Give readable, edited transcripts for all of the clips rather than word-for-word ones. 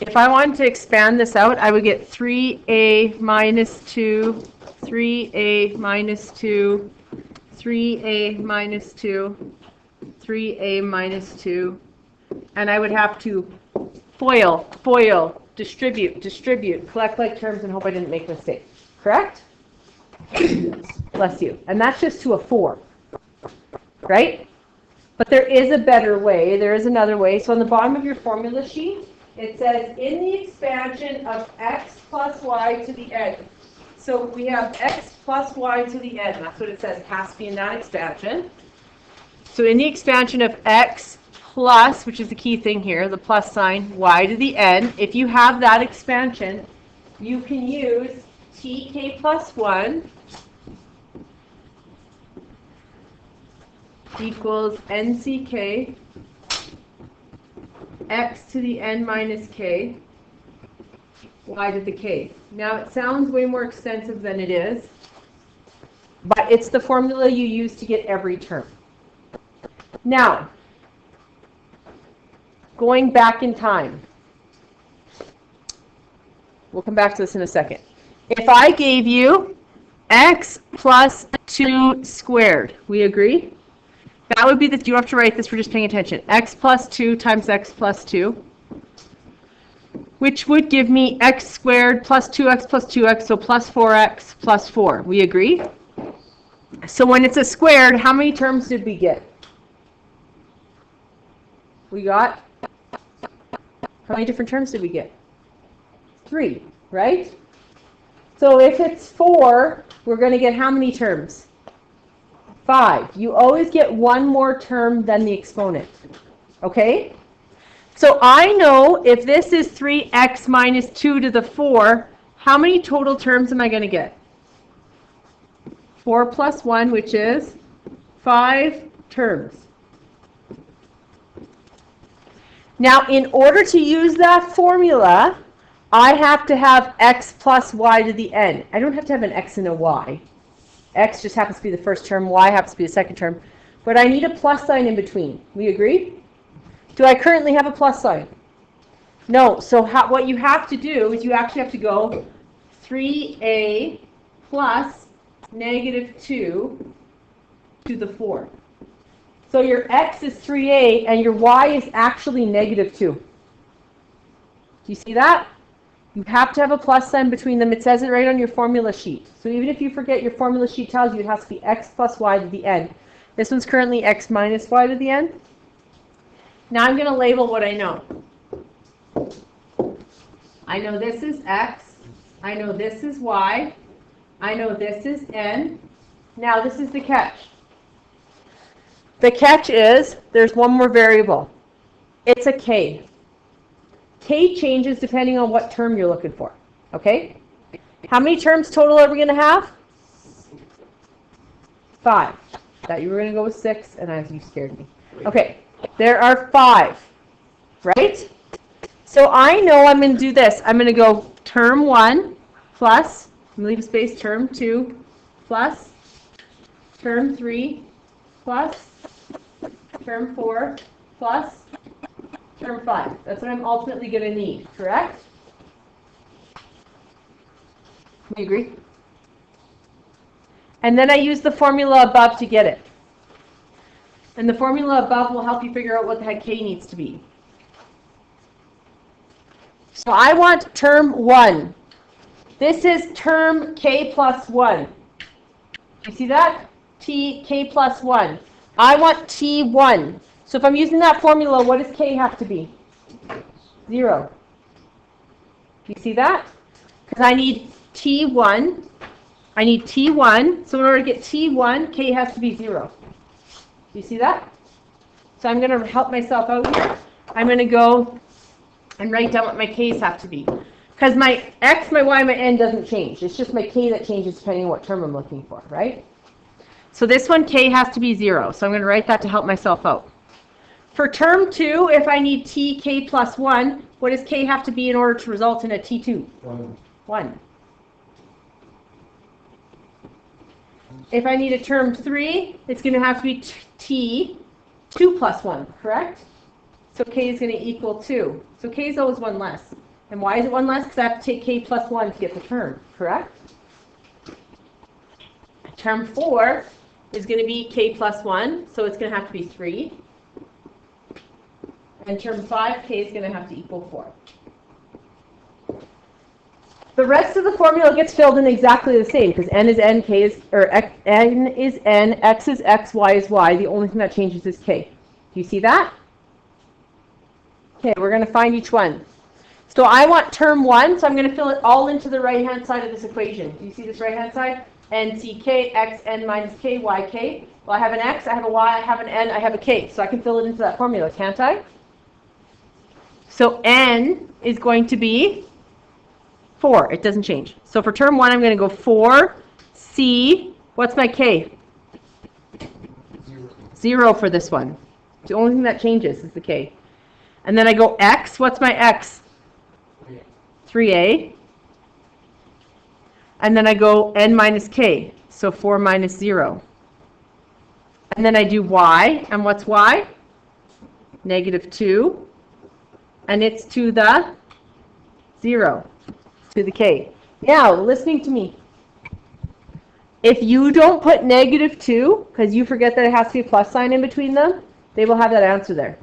If I wanted to expand this out, I would get 3a minus 2, 3a minus 2, 3a minus 2, 3a minus 2, and I would have to FOIL, distribute, collect like terms, and hope I didn't make a mistake. Correct? Bless you. And that's just to a 4, right? But there is a better way. There is another way. So on the bottom of your formula sheet, it says, in the expansion of x plus y to the n. So we have x plus y to the n. That's what it says. It has to be in that expansion. So in the expansion of x plus, which is the key thing here, the plus sign, y to the n, if you have that expansion, you can use tk plus 1 equals nck x to the n minus k, y to the k. Now it sounds way more extensive than it is, but it's the formula you use to get every term. Now, going back in time, we'll come back to this in a second. If I gave you x plus 2 squared, we agree? That would be the, you have to write this, we're just paying attention. X plus 2 times x plus 2, which would give me x squared plus 2x, so plus 4x plus 4. We agree? So when it's a squared, how many terms did we get? We got, how many different terms did we get? 3, right? So if it's 4, we're going to get how many terms? 5. You always get one more term than the exponent. Okay? So I know if this is 3x minus 2 to the 4, how many total terms am I going to get? 4 plus 1, which is 5 terms. Now, in order to use that formula, I have to have x plus y to the n. I don't have to have an x and a y. X just happens to be the first term, y happens to be the second term. But I need a plus sign in between. We agree? Do I currently have a plus sign? No. So what you have to do is you actually have to go 3a plus negative 2 to the 4. So your x is 3a and your y is actually negative 2. Do you see that? You have to have a plus sign between them. It says it right on your formula sheet. So even if you forget, your formula sheet tells you it has to be x plus y to the n. This one's currently x minus y to the n. Now I'm going to label what I know. I know this is x. I know this is y. I know this is n. Now this is the catch. The catch is there's one more variable. It's a k. K changes depending on what term you're looking for. Okay? How many terms total are we going to have? 5. Thought you were going to go with 6, and you scared me. Okay. There are 5. Right? So I know I'm going to do this. I'm going to go term 1 plus, I'm going to leave a space, term 2 plus, term 3 plus, term 4 plus, term 5. That's what I'm ultimately going to need, correct? Do you agree? And then I use the formula above to get it. And the formula above will help you figure out what the heck k needs to be. So I want term 1. This is term k plus 1. You see that? k plus 1. I want t1. So if I'm using that formula, what does k have to be? 0. You see that? Because I need t1. I need t1. So in order to get t1, k has to be 0. You see that? So I'm going to help myself out here. I'm going to go and write down what my k's have to be. Because my x, my y, my n doesn't change. It's just my k that changes depending on what term I'm looking for, right? So this one, k has to be 0. So I'm going to write that to help myself out. For term 2, if I need tk plus 1, what does k have to be in order to result in a t2? 1. If I need a term 3, it's going to have to be t2 plus 1, correct? So k is going to equal 2. So k is always 1 less. And why is it 1 less? Because I have to take k plus 1 to get the term, correct? Term 4 is going to be k plus 1, so it's going to have to be 3. And term 5, k is going to have to equal 4. The rest of the formula gets filled in exactly the same, because n is n, k is, or x, n is n, x is x, y is y. The only thing that changes is k. Do you see that? Okay, we're going to find each one. So I want term 1, so I'm going to fill it all into the right-hand side of this equation. Do you see this right-hand side? N, C, K, x, n minus k, y, k. Well, I have an x, I have a y, I have an n, I have a k. So I can fill it into that formula, can't I? So n is going to be 4. It doesn't change. So for term 1, I'm going to go 4, C, what's my k? 0 for this one. The only thing that changes is the k. And then I go x, what's my x? 3a. And then I go n minus k, so 4 minus 0. And then I do y, and what's y? Negative 2. And it's to the 0, to the k. Now, listening to me. If you don't put negative 2, because you forget that it has to be a plus sign in between them, they will have that answer there.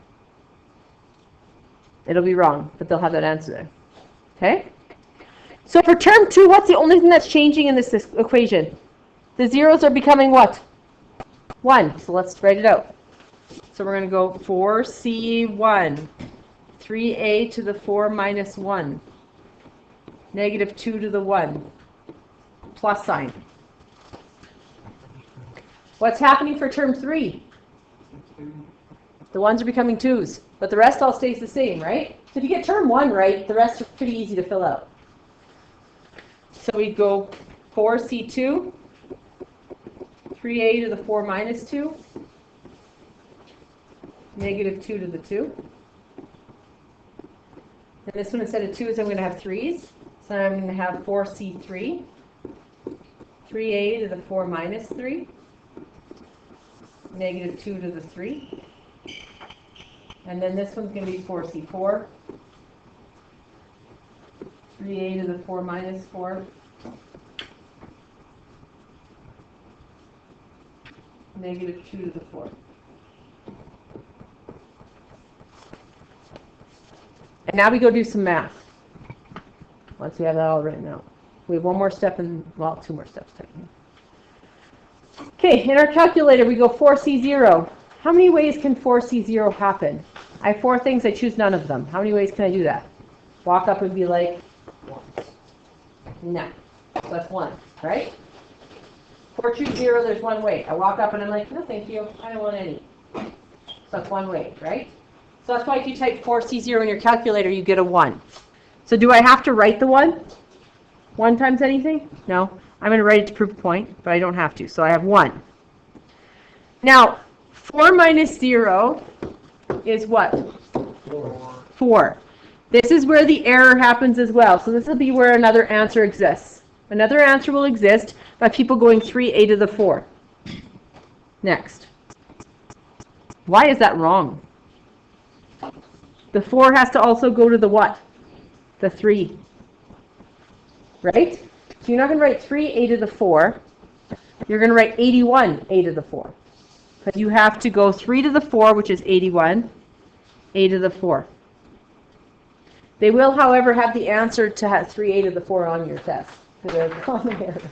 It'll be wrong, but they'll have that answer there. Okay? So for term 2, what's the only thing that's changing in this equation? The zeros are becoming what? 1. So let's write it out. So we're going to go 4c1, 3a to the 4 minus 1, negative 2 to the 1, plus sign. What's happening for term 3? The ones are becoming 2's, but the rest all stays the same, right? So if you get term 1 right, the rest are pretty easy to fill out. So we go 4c2, 3a to the 4 minus 2, negative 2 to the 2. And this one, instead of 2's, I'm going to have 3's. So I'm going to have 4c3, 3a to the 4 minus 3, negative 2 to the 3. And then this one's going to be 4c4, 3a to the 4 minus 4, negative 2 to the 4. And now we go do some math. Once we have that all written out. We have one more step and, well, 2 more steps technically. Okay, in our calculator we go 4c0. How many ways can 4c0 happen? I have 4 things, I choose none of them. How many ways can I do that? Walk up and be like, no. So that's 1, right? 4 choose 0, there's 1 way. I walk up and I'm like, no thank you, I don't want any. So that's 1 way, right? So that's why if you type 4c0 in your calculator, you get a 1. So do I have to write the 1? 1 times anything? No. I'm going to write it to prove a point, but I don't have to. So I have 1. Now, 4 minus 0 is what? 4. This is where the error happens as well. So this will be where another answer exists. Another answer will exist by people going 3a to the 4. Next. Why is that wrong? The 4 has to also go to the what? The 3. Right? So you're not going to write 3a to the 4. You're going to write 81a to the 4. Because you have to go 3 to the 4, which is 81, a to the 4. They will, however, have the answer to have 3a to the 4 on your test. So they're common errors.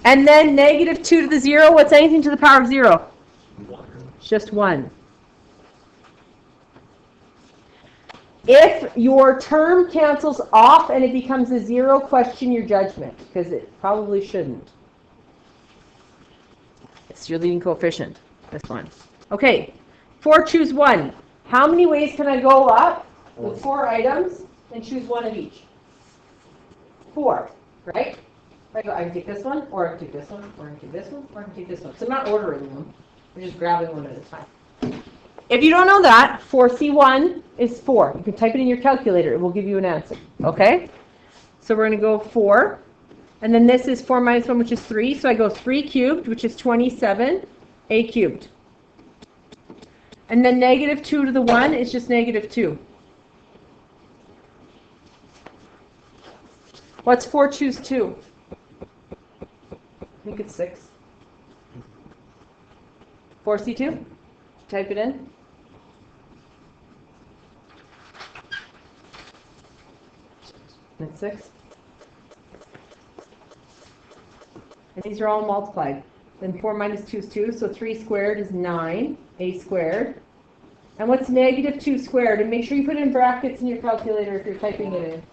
And then negative 2 to the 0, what's anything to the power of 0? It's just 1. If your term cancels off and it becomes a 0, question your judgment, because it probably shouldn't. It's your leading coefficient, this one. Okay, 4 choose 1. How many ways can I go up with 4 items and choose 1 of each? 4, right? I can take this one, or I can take this one, or I can take this one, or I can take this one. So I'm not ordering them. I'm just grabbing one at a time. If you don't know that, 4c1 is 4. You can type it in your calculator. It will give you an answer. Okay? So we're going to go 4. And then this is 4 minus 1, which is 3. So I go 3 cubed, which is 27, a cubed. And then negative 2 to the 1 is just negative 2. What's 4 choose 2? I think it's 6. 4C2? Type it in. That's 6. And these are all multiplied. Then 4 minus 2 is 2, so 3 squared is 9, a squared. And what's negative 2 squared? And make sure you put it in brackets in your calculator if you're typing it in.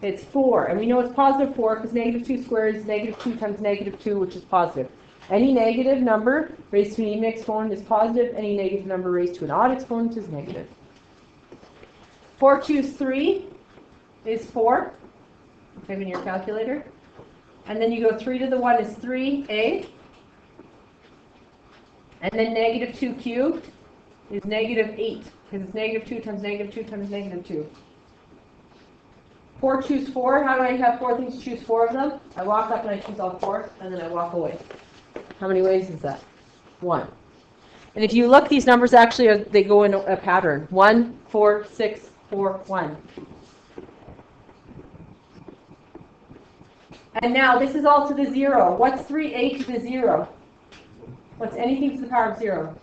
It's 4. And we know it's positive 4 because negative 2 squared is negative 2 times negative 2, which is positive. Any negative number raised to an even exponent is positive. Any negative number raised to an odd exponent is negative. 4 choose 3 is 4. Type in your calculator. And then you go 3 to the 1 is 3a. And then negative 2 cubed is negative 8. Because it's negative 2 times negative 2 times negative 2. 4 choose 4. How do I have 4 things to choose 4 of them? I walk up and I choose all 4, and then I walk away. How many ways is that? 1. And if you look, these numbers actually they go in a pattern. 1, 4, 6, 4, 1. And now this is all to the 0. What's 3a to the 0? What's anything to the power of 0?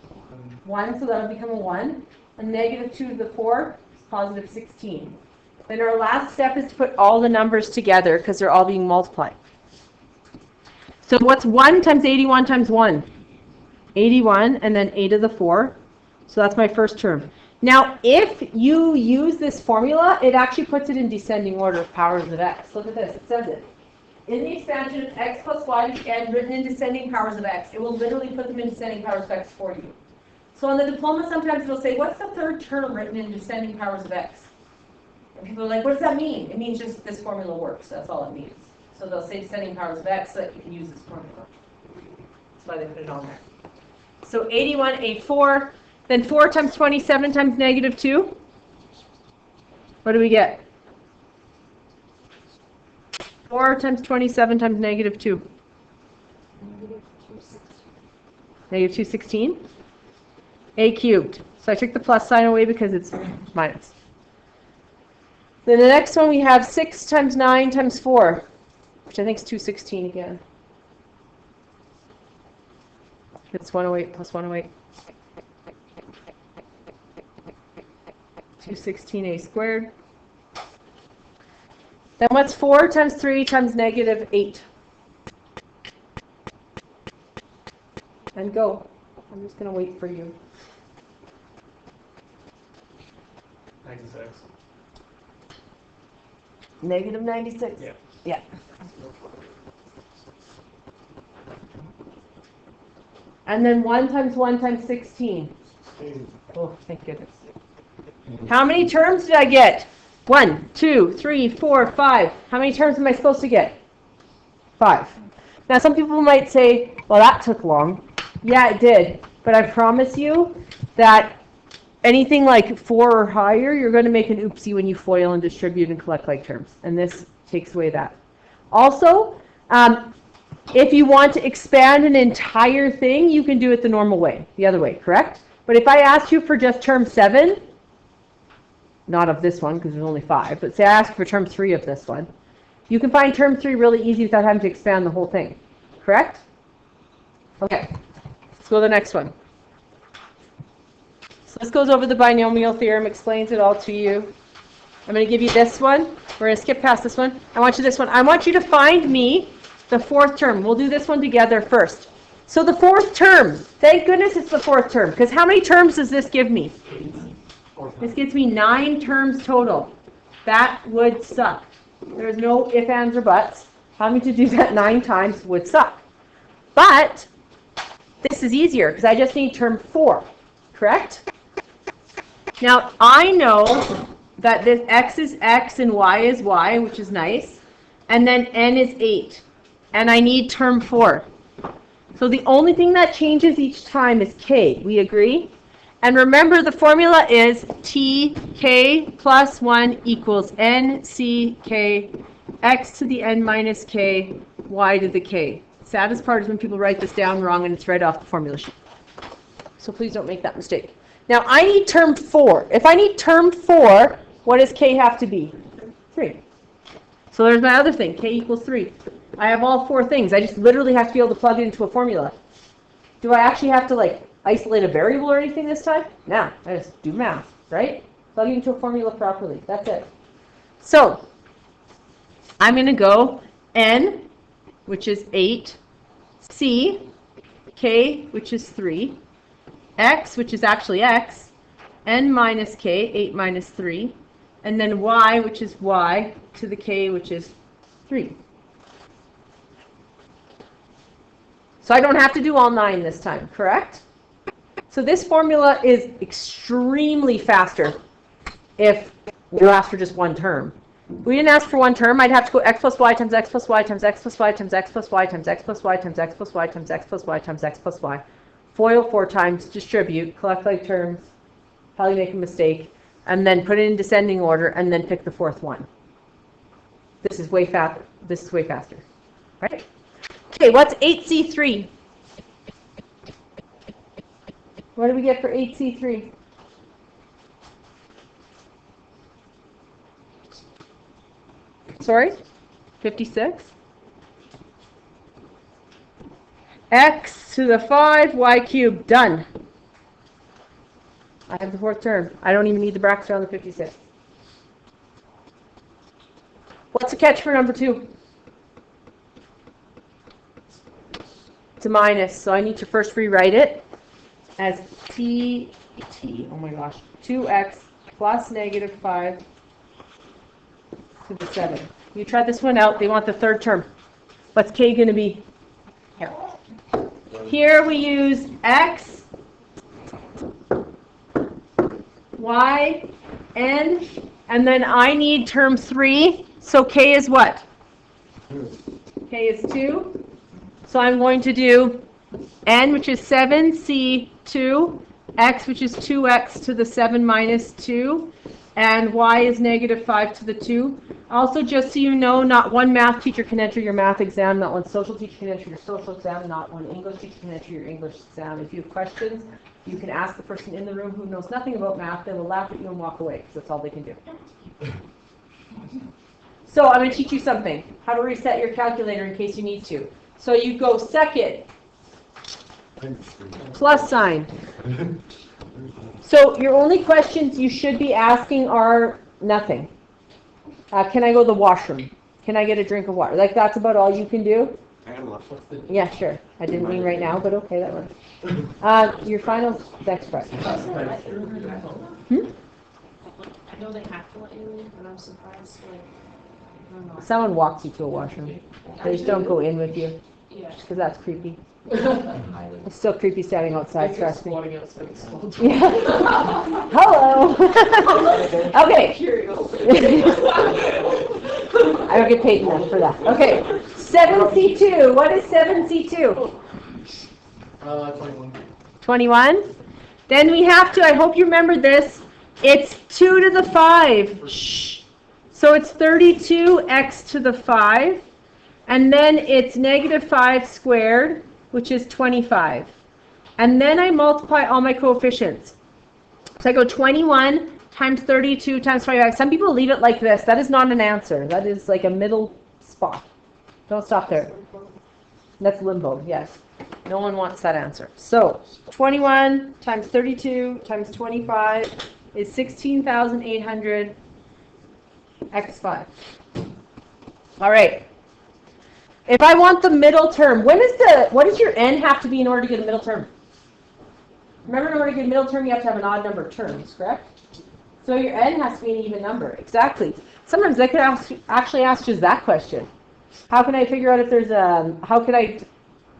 1, so that'll become a 1. And negative 2 to the 4 is positive 16. Then our last step is to put all the numbers together because they're all being multiplied. So what's 1 times 81 times 1? 81, and then a to the 4. So that's my first term. Now, if you use this formula, it actually puts it in descending order of powers of x. Look at this. It says it. In the expansion of x plus y to n written in descending powers of x, it will literally put them in descending powers of x for you. So on the diploma, sometimes it'll say, what's the third term written in descending powers of x? And people are like, what does that mean? It means just this formula works. That's all it means. So they'll say descending powers of x so that you can use this formula. That's why they put it on there. So 81a4, then 4 times 27 times negative 2. What do we get? 4 times 27 times negative 2. Negative 216. A cubed. So I took the plus sign away because it's minus. Then the next one we have 6 times 9 times 4, which I think is 216 again. It's 108 plus 108. 216a squared. Then what's 4 times 3 times negative 8? And go. I'm just going to wait for you. 96. Negative 96? Yeah. Yeah. And then 1 times 16. Oh, thank goodness. How many terms did I get? 1, 2, 3, 4, 5. How many terms am I supposed to get? 5. Now some people might say, well, that took long. Yeah, it did. But I promise you that anything like 4 or higher, you're going to make an oopsie when you FOIL and distribute and collect like terms. And this takes away that. Also, if you want to expand an entire thing, you can do it the normal way, the other way, correct? But if I asked you for just term 7, not of this one because there's only 5, but say I asked for term 3 of this one, you can find term 3 really easy without having to expand the whole thing, correct? Okay, let's go to the next one. So this goes over the binomial theorem, explains it all to you. I'm going to give you this one. We're going to skip past this one. I want you to find me the 4th term. We'll do this one together first. So the 4th term, thank goodness it's the 4th term, because how many terms does this give me? This gives me 9 terms total. That would suck. There's no ifs, ands, or buts. Having to do that 9 times would suck. But this is easier, because I just need term 4, correct? Now, I know that this x is x and y is y, which is nice. And then n is 8. And I need term 4. So the only thing that changes each time is k. We agree? And remember, the formula is tk plus 1 equals nck x to the n minus k, y to the k. Saddest part is when people write this down wrong and it's right off the formula sheet. So please don't make that mistake. Now, I need term 4. If I need term 4, what does k have to be? 3. So there's my other thing, k equals 3. I have all 4 things. I just literally have to be able to plug it into a formula. Do I actually have to like isolate a variable or anything this time? No, I just do math, right? Plug it into a formula properly. That's it. So I'm going to go n, which is 8, c, k, which is 3, x, which is actually x, n minus k, 8 minus 3, and then y, which is y, to the k, which is 3. So I don't have to do all 9 this time, correct? So this formula is extremely faster if you ask for just one term. If we didn't ask for one term, I'd have to go x plus y times x plus y times x plus y times x plus y times x plus y times x plus y times x plus y times x plus y. FOIL 4 times, distribute, collect like terms, probably make a mistake, and then put it in descending order, and then pick the 4th one. This is way faster. This is way faster, right? Okay, what's 8c3? What do we get for 8c3? Sorry? 56? X to the 5, y cubed. Done. I have the 4th term. I don't even need the bracket on the 56. What's the catch for number 2? It's a minus, so I need to first rewrite it as oh my gosh, 2x plus negative 5 to the 7. You try this one out. They want the 3rd term. What's k going to be? Here. Here we use x, y, n, and then I need term 3. So k is what? K is 2. So I'm going to do n, which is 7, c, 2, x, which is 2x to the 7 minus 2, and y is negative 5 to the 2. Also, just so you know, not one math teacher can enter your math exam, not one social teacher can enter your social exam, not one English teacher can enter your English exam. If you have questions, you can ask the person in the room who knows nothing about math. They will laugh at you and walk away, because that's all they can do. So I'm going to teach you something, how to reset your calculator in case you need to. So you go second, plus sign. So your only questions you should be asking are nothing. Can I go to the washroom? Can I get a drink of water? Like, that's about all you can do? Yeah, sure. I didn't mean right now, but okay, that works. Your final next question. I know they have to let you in, but I'm surprised, like, I don't know. Someone walks you to a washroom. They just don't go in with you, Yeah. because that's creepy. It's still creepy standing outside, trust me. Yeah. Hello. Okay. I don't get paid enough for that. Okay. 7c2. What is 7c2? 21. 21. Then we have to, I hope you remember this, it's 2 to the 5. Shh. So it's 32x to the 5. And then it's negative 5 squared, which is 25. And then I multiply all my coefficients. So I go 21 times 32 times 25. Some people leave it like this. That is not an answer. That is like a middle spot. Don't stop there. That's limbo, yes. No one wants that answer. So 21 times 32 times 25 is 16,800 x5. All right. If I want the middle term, what does your n have to be in order to get a middle term? Remember, in order to get a middle term, you have to have an odd number of terms, correct? So your n has to be an even number. Exactly. Sometimes they could actually ask just that question. How can I figure out if there's how could I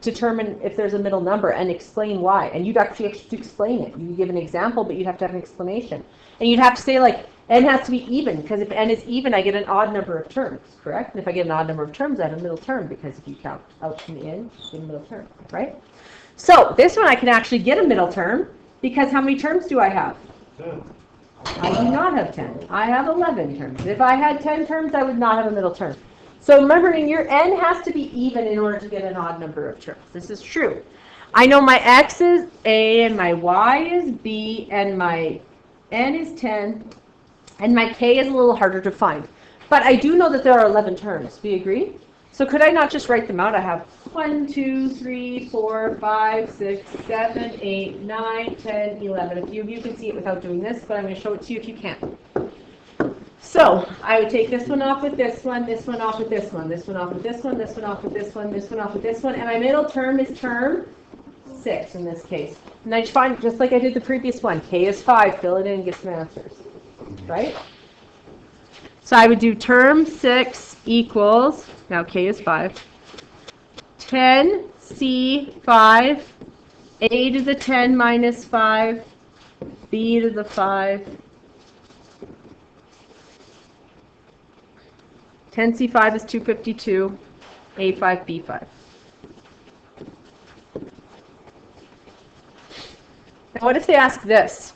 determine if there's a middle number and explain why? And you'd actually have to explain it. You give an example, but you'd have to have an explanation. And you'd have to say, like, n has to be even, because if n is even, I get an odd number of terms, correct? And if I get an odd number of terms, I have a middle term, because if you count out from the end, you get a middle term, right? So this one I can actually get a middle term, because how many terms do I have? 10. I do not have 10. I have 11 terms. If I had 10 terms, I would not have a middle term. So remembering, your n has to be even in order to get an odd number of terms. This is true. I know my x is a, and my y is b, and my n is 10, and my k is a little harder to find. But I do know that there are 11 terms. Do you agree? So could I not just write them out? I have 1, 2, 3, 4, 5, 6, 7, 8, 9, 10, 11. A few of you can see it without doing this, but I'm going to show it to you if you can't. So I would take this one off with this one off with this one, this one off with this one, this one off with this one, this one off with this one, and my middle term is term 6 in this case. And I just find, just like I did the previous one, k is 5, fill it in and get some answers, right? So I would do term 6 equals, now k is 5, 10c5, a to the 10 minus 5, b to the 5, 10c5 is 252, a5, b5. Now what if they ask this?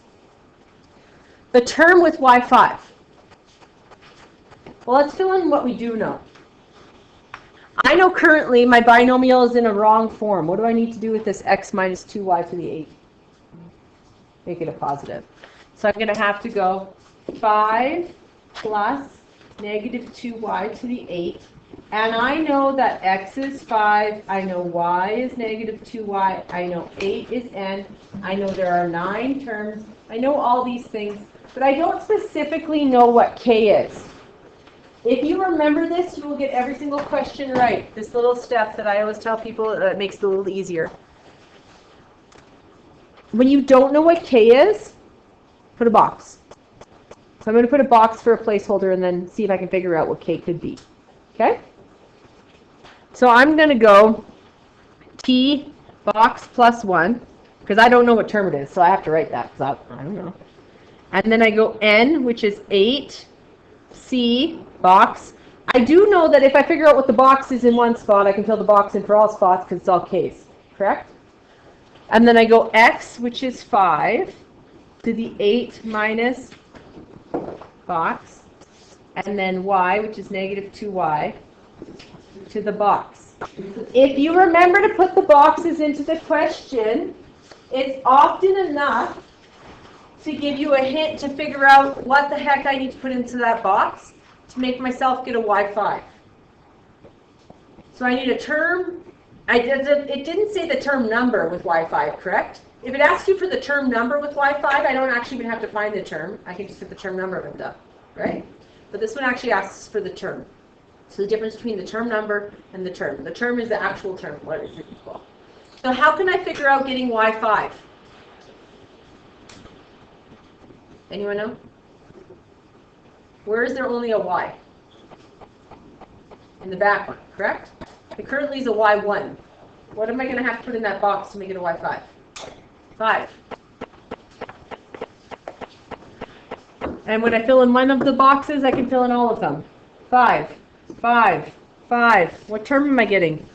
The term with y5. Well, let's fill in what we do know. I know currently my binomial is in a wrong form. What do I need to do with this x minus 2y to the 8? Make it a positive. So I'm going to have to go 5 plus negative 2y to the 8. And I know that x is 5. I know y is negative 2y. I know 8 is n. I know there are 9 terms. I know all these things. But I don't specifically know what k is. If you remember this, you will get every single question right. This little step that I always tell people that makes it a little easier. When you don't know what k is, put a box. So I'm going to put a box for a placeholder and then see if I can figure out what k could be. Okay? So I'm going to go t box plus 1, because I don't know what term it is, so I have to write that, because I don't know. And then I go n, which is 8, c box. I do know that if I figure out what the box is in one spot, I can fill the box in for all spots because it's all k's, correct? And then I go x, which is 5, to the 8 minus box, and then y, which is negative 2y, to the box. If you remember to put the boxes into the question, it's often enough to give you a hint to figure out what the heck I need to put into that box to make myself get a y5. So I need a term. It didn't say the term number with y5, correct? If it asks you for the term number with y5, I don't actually even have to find the term. I can just put the term number of it up, right? But this one actually asks for the term. So the difference between the term number and the term. The term is the actual term. What is it equal? So how can I figure out getting y5? Anyone know? Where is there only a y? In the back one, correct? It currently is a y1. What am I going to have to put in that box to make it a y5? 5. And when I fill in one of the boxes, I can fill in all of them. 5, 5, 5. What term am I getting?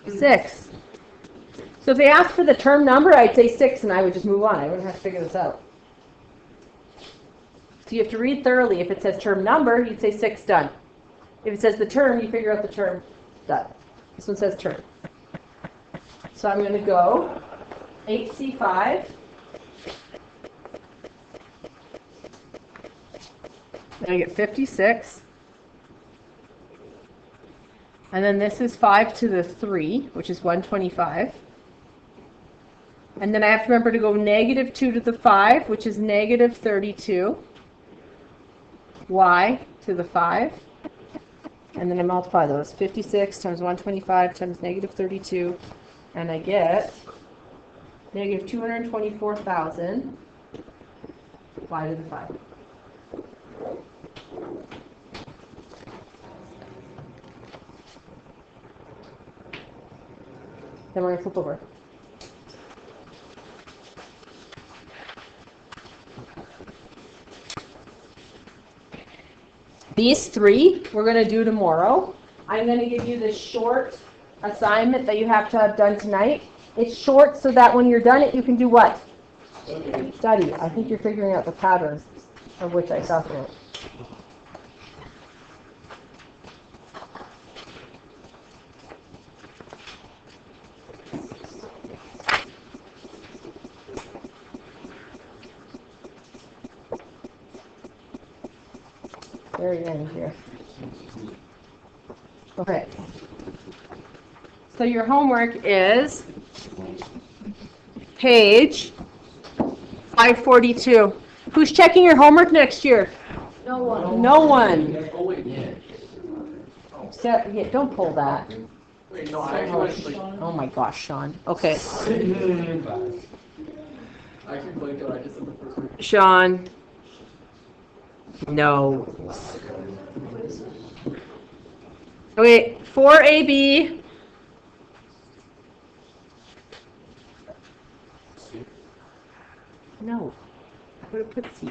6. So if they asked for the term number, I'd say 6, and I would just move on. I wouldn't have to figure this out. So you have to read thoroughly. If it says term number, you'd say 6, done. If it says the term, you figure out the term, done. This one says term. So I'm going to go 8c5. Then I get 56. And then this is 5 to the 3, which is 125. And then I have to remember to go negative 2 to the 5, which is negative 32. Y to the 5. And then I multiply those. 56 times 125 times negative 32. And I get negative 224,000 y to the 5. Then we're going to flip over. These 3 we're going to do tomorrow. I'm going to give you this short assignment that you have to have done tonight. It's short so that when you're done it, you can do what? Study. I think you're figuring out the patterns of which I talked about. Very end here. Okay. So your homework is page 542. Who's checking your homework next year? No one. No one. Oh, wait, yeah. Yeah, don't pull that. Wait, no, I actually Oh my gosh, Sean. Okay. I actually blanked out. I just said the first word. Sean. No. Wait, 4AB. No. I would have put C.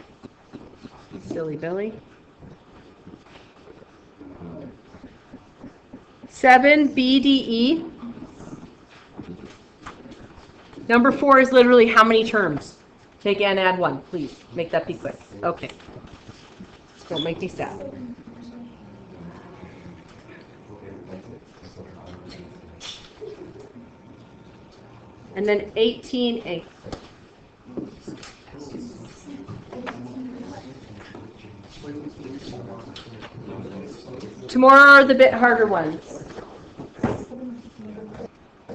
Silly Billy. 7BDE. Number 4 is literally how many terms? Take and add 1, please. Make that be quick. Okay. Don't make me sad. And then 18A. Tomorrow are the bit harder ones.